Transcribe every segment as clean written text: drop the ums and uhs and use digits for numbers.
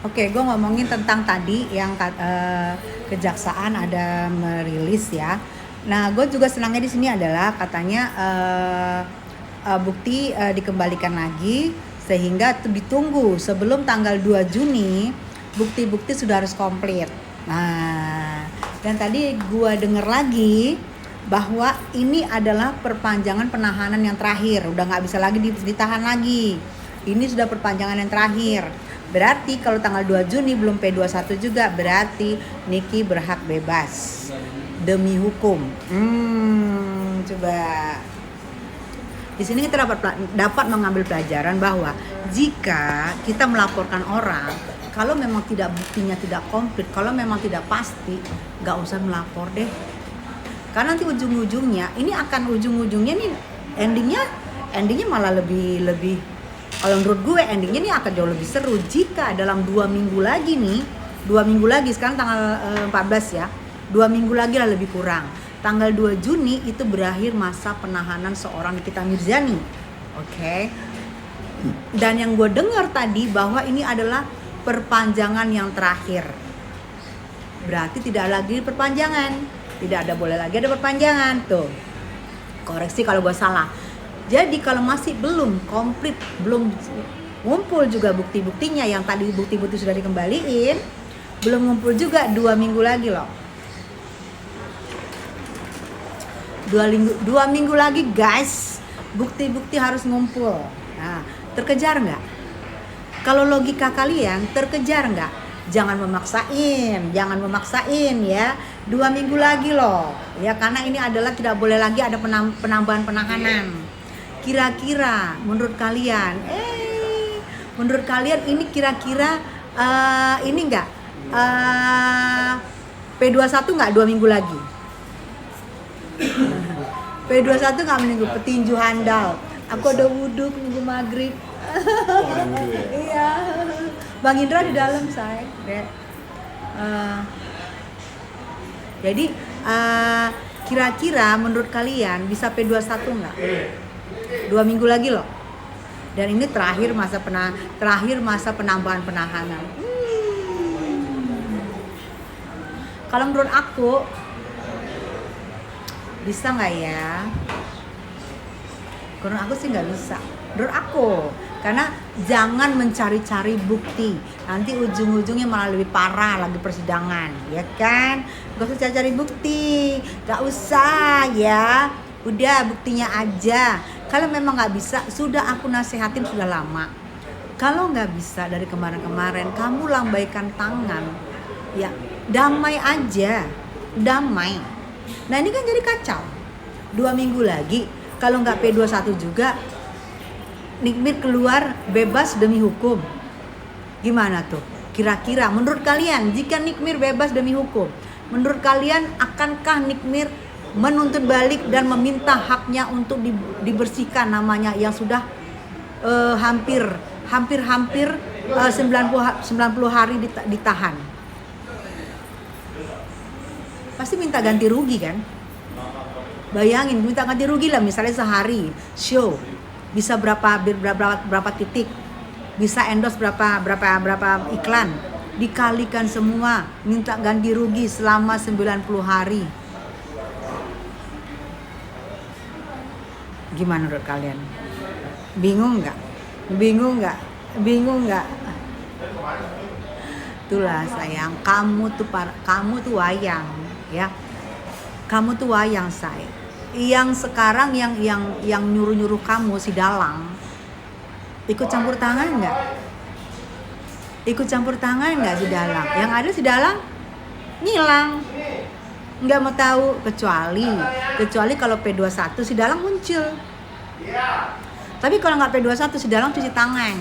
Oke, gue ngomongin tentang tadi yang kejaksaan ada merilis ya. Nah, gue juga senangnya di sini adalah katanya bukti dikembalikan lagi sehingga ditunggu sebelum tanggal 2 Juni bukti-bukti sudah harus komplit. Nah, dan tadi gue denger lagi bahwa ini adalah perpanjangan penahanan yang terakhir, udah nggak bisa lagi ditahan lagi. Ini sudah perpanjangan yang terakhir. Berarti kalau tanggal 2 Juni belum P21 juga, berarti Niki berhak bebas demi hukum. Coba. Di sini kita dapat mengambil pelajaran bahwa jika kita melaporkan orang, kalau memang buktinya tidak komplit, kalau memang tidak pasti, nggak usah melapor deh. Karena nanti ujung-ujungnya nih endingnya malah lebih kalau menurut gue endingnya nih akan jauh lebih seru jika dalam 2 minggu lagi sekarang tanggal 14 ya, 2 minggu lagi lah lebih kurang, tanggal 2 Juni itu berakhir masa penahanan seorang Nikita Mirzani. Oke. Dan yang gue dengar tadi bahwa ini adalah perpanjangan yang terakhir, berarti tidak lagi perpanjangan, boleh lagi ada perpanjangan tuh. Koreksi kalau gue salah. Jadi kalau masih belum komplit, belum ngumpul juga bukti-buktinya yang tadi bukti-bukti sudah dikembaliin, belum ngumpul juga 2 minggu lagi loh. 2 minggu lagi guys, bukti-bukti harus ngumpul. Nah, terkejar nggak? Kalau logika kalian terkejar nggak? Jangan memaksain ya. 2 minggu lagi loh. Ya karena ini adalah tidak boleh lagi ada penambahan penahanan. Kira-kira menurut kalian ini kira-kira ini enggak P21 enggak 2 minggu lagi? P21 enggak menunggu petinju handal. Aku ada wudhu nunggu maghrib. Iya. Bang Indra di dalam, say. Jadi kira-kira menurut kalian bisa P21 enggak? 2 minggu lagi loh. Dan ini terakhir masa penambahan penahanan. Kalau menurut aku bisa nggak ya? Menurut aku sih nggak bisa. Menurut aku, karena jangan mencari-cari bukti. Nanti ujung-ujungnya malah lebih parah lagi persidangan, ya kan? Gak usah cari-cari bukti, gak usah ya. Udah buktinya aja. Kalau memang nggak bisa, sudah aku nasihatin sudah lama. Kalau nggak bisa dari kemarin-kemarin, kamu lambaikan tangan, ya damai aja, damai. Nah ini kan jadi kacau. 2 minggu lagi, kalau nggak P21 juga, Nikmir keluar bebas demi hukum. Gimana tuh? Kira-kira menurut kalian, jika Nikmir bebas demi hukum, menurut kalian akankah Nikmir menuntut balik dan meminta haknya untuk dibersihkan namanya yang sudah hampir 90 hari ditahan? Pasti minta ganti rugi kan? Bayangin minta ganti rugi lah, misalnya sehari show bisa berapa titik, bisa endorse berapa iklan, dikalikan semua, minta ganti rugi selama 90 hari. Gimana menurut kalian? Bingung nggak? Itulah sayang, kamu tuh wayang ya. Kamu tuh wayang, say. Yang sekarang yang nyuruh kamu si Dalang ikut campur tangan nggak? Si Dalang? Yang ada si Dalang ngilang, nggak mau tahu, kecuali kalau P21 si Dalang muncul. Tapi kalau nggak P21 si Dalang cuci tangan.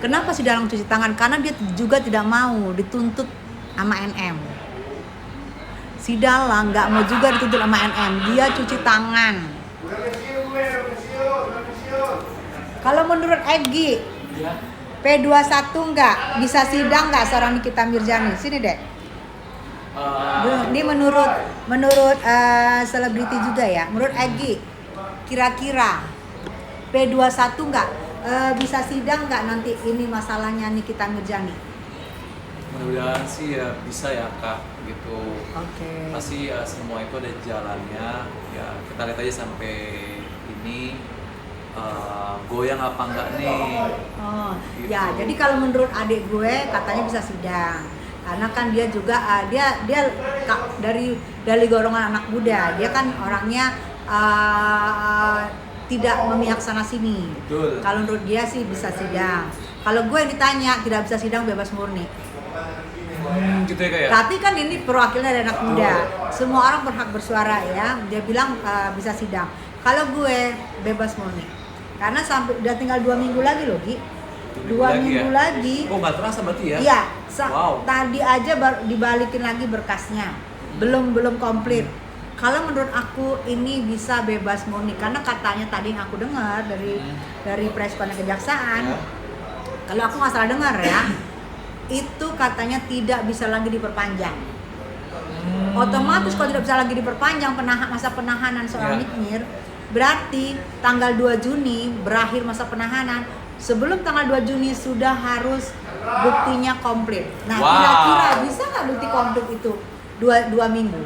Kenapa si Dalang cuci tangan? Karena dia juga tidak mau dituntut sama NM. Si Dalang nggak mau juga dituntut sama NM, dia cuci tangan. Kalau menurut Egi, P21 nggak bisa sidang nggak seorang Nikita Mirzani? Sini deh. Ini menurut selebriti juga ya. Menurut Egi, kira-kira P21 nggak bisa sidang nggak nanti ini masalahnya Nikita Mirzani? Mudah-mudahan sih ya bisa ya Kak gitu. Oke. Pasti semua itu ada jalannya. Ya kita lihat aja sampai ini goyang apa enggak nih. Oh, Gitu. ya. Jadi kalau menurut adik gue katanya bisa sidang. Karena kan dia juga dari golongan anak muda. Dia kan orangnya tidak memihak sana sini. Betul. Kalau menurut dia sih bisa sidang. Kalau gue yang ditanya tidak bisa sidang, bebas murni. Gitu ya Kak ya. Tapi kan ini perwakilan dari anak muda. Semua orang berhak bersuara ya. Dia bilang bisa sidang. Kalau gue bebas murni. Karena sampai udah tinggal 2 minggu lagi loh, Gi. 2 minggu ya? lagi. Oh nggak terasa berarti ya? Iya. Wow. Tadi aja dibalikin lagi berkasnya. Belum komplit. Kalau menurut aku ini bisa bebas murni karena katanya tadi yang aku dengar dari preskon kejaksaan. Ya. Kalau aku nggak salah dengar ya, itu katanya tidak bisa lagi diperpanjang. Otomatis kalau tidak bisa lagi diperpanjang masa penahanan seorang Nikmir, berarti tanggal 2 Juni berakhir masa penahanan. Sebelum tanggal 2 Juni sudah harus buktinya komplit. Nah, kira-kira bisa nggak bukti komplit itu 2 minggu?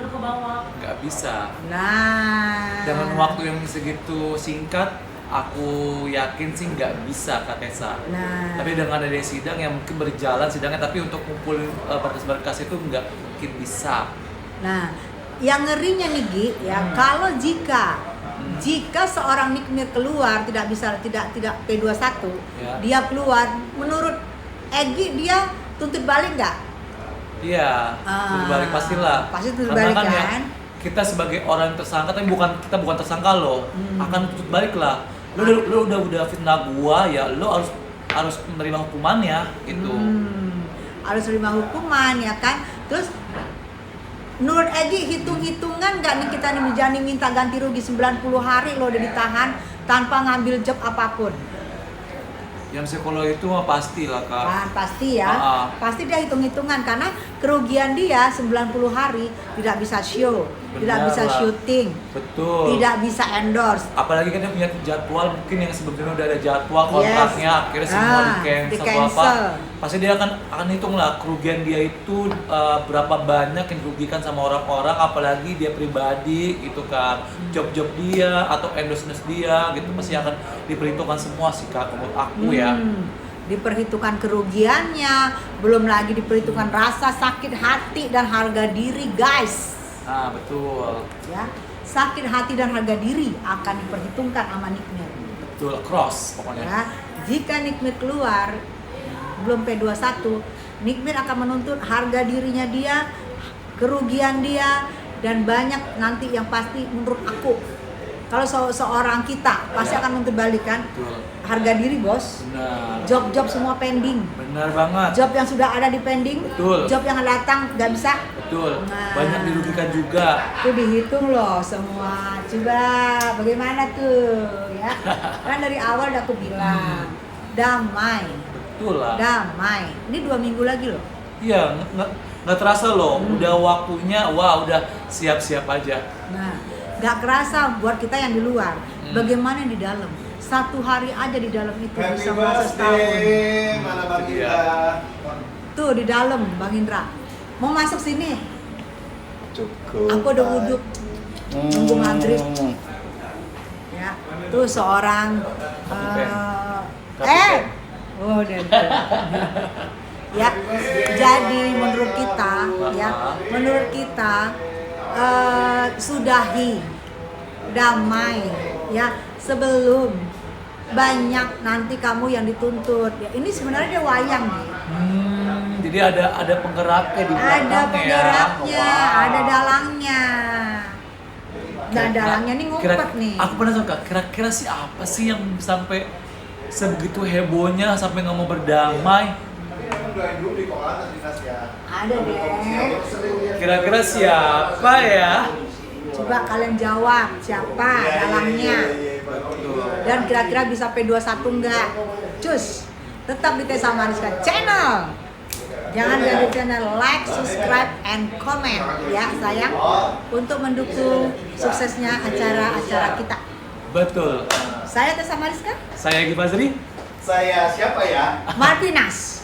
Nggak bisa. Nah, Dengan waktu yang segitu singkat, aku yakin sih nggak bisa Kak Tessa. Nah, Tapi dengan adanya sidang yang mungkin berjalan sidangnya, tapi untuk kumpulin berkas-berkas itu nggak mungkin bisa. nah, yang ngerinya nih Gi, ya kalau jika seorang Nikmir keluar tidak P21, Ya. dia keluar, menurut Egy dia tuntut balik nggak? Iya, berbalik pastilah. Pasti tuntut Karena balik kan ya, kan? kita sebagai orang yang tersangka, tapi kita bukan tersangka loh, akan tuntut balik lah. Lo udah fitnah gua ya, lo harus menerima hukumannya gitu. Harus terima hukuman ya kan? Terus menurut Egy hitung-hitungan nggak nih kita nih Mijani minta ganti rugi 90 hari lo udah ditahan tanpa ngambil job apapun? Yang psikolog itu mah pasti lah Kak. Nah, pasti ya. Pasti dia hitung-hitungan karena kerugian dia 90 hari tidak bisa show, tidak Benar bisa lah. syuting, Betul. tidak bisa endorse. Apalagi kan dia punya jadwal, mungkin yang sebelumnya udah ada jadwal kontraknya, akhirnya semua di cancel apa. Pasti dia akan hitung lah kerugian dia itu berapa banyak yang dirugikan sama orang-orang, apalagi dia pribadi gitu kan, job-job dia atau endorse dia gitu pasti akan diperhitungkan semua sih Kak menurut aku ya. Diperhitungkan kerugiannya, belum lagi diperhitungkan rasa sakit hati dan harga diri, guys. Nah betul. Ya, sakit hati dan harga diri akan diperhitungkan sama Nikmir. Betul, cross pokoknya. Ya, jika Nikmir keluar belum P21, Nikmir akan menuntut harga dirinya dia, kerugian dia, dan banyak nanti yang pasti menurut aku. Kalau seorang kita pasti akan menuntut balik kan? Betul. Harga diri bos, Benar. job-job semua pending, Benar banget. job yang sudah ada di pending, Betul. job yang datang nggak bisa. Betul. Nah. Banyak dirugikan juga. Itu dihitung loh semua. Coba bagaimana tuh ya? Kan dari awal udah aku bilang damai, Betul lah. damai. Ini 2 minggu lagi loh. Iya, nggak terasa loh. Udah waktunya, wah udah siap-siap aja. Nah, nggak kerasa buat kita yang di luar. Bagaimana yang di dalam? 1 hari aja di dalam itu bisa masa setahun. Mana Bang Iya. Indra? Tuh di dalam Bang Indra. Mau masuk sini? Cukup. Aku udah wudhu. Nunggu maghrib. Ya, tuh seorang Kapiten. oh udah tuh. Ya, jadi menurut kita sudahi, damai ya sebelum banyak nanti kamu yang dituntut. Ya, ini sebenarnya dia wayang nih. Jadi ada penggeraknya di belakangnya. Ada penggeraknya, Wow. ada dalangnya. Nah, dalangnya nih ngumpet nih. Aku penasaran Kak, kira-kira sih apa sih yang sampai sebegitu hebohnya sampai nggak mau berdamai? Ada deh. Kira-kira siapa ya? Coba kalian jawab siapa dalangnya. Dan kira-kira bisa P21 enggak? Cus, tetap di Tessa Mariska Channel. Jangan lupa channel like, subscribe, and comment ya sayang untuk mendukung suksesnya acara-acara kita. Betul. Saya Tessa Mariska, Saya Egy Fazri. Saya siapa ya? Martinas.